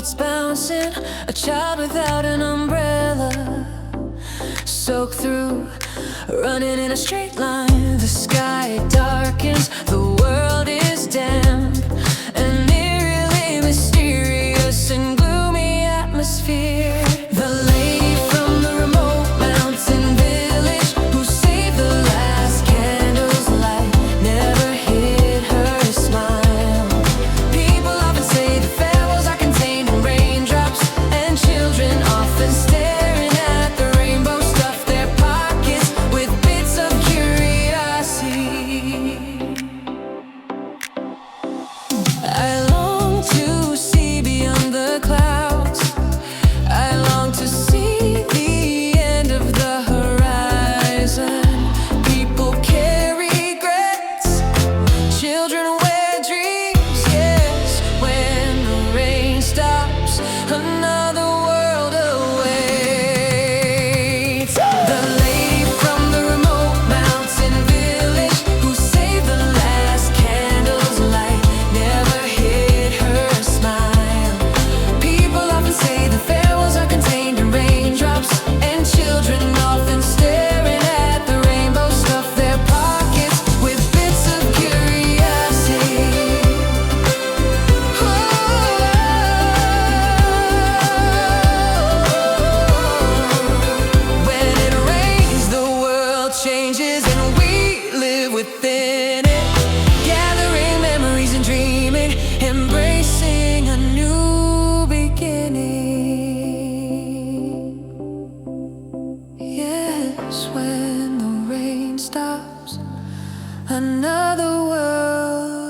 it's bouncing, a child without an umbrella, soaked through, running in a straight line. The sky darkens, the world is damp, an eerily mysterious and gloomy atmosphere. The lady from the remote mountain village who saved the last candle's light never hid her smile. People often say the farewells are contained in raindrops, and children often staring at the rainbow stuff their pockets with bits of curiosity. I long to see beyond the clouds. I long to see the end of the horizon. People carry regrets, children wear dreams. Yes, when the rain stops, another world awaits. The lady from the remote mountain village who saved the last candle's light never hid her smile. People often say the farewells are contained in raindrops, and children often staring at the rainbow stuff their pockets with bits of curiosity. When it rains, the world changes, and we live within it, gathering memories and dreaming, embracing a new beginning. Yes, when the rain stops, another world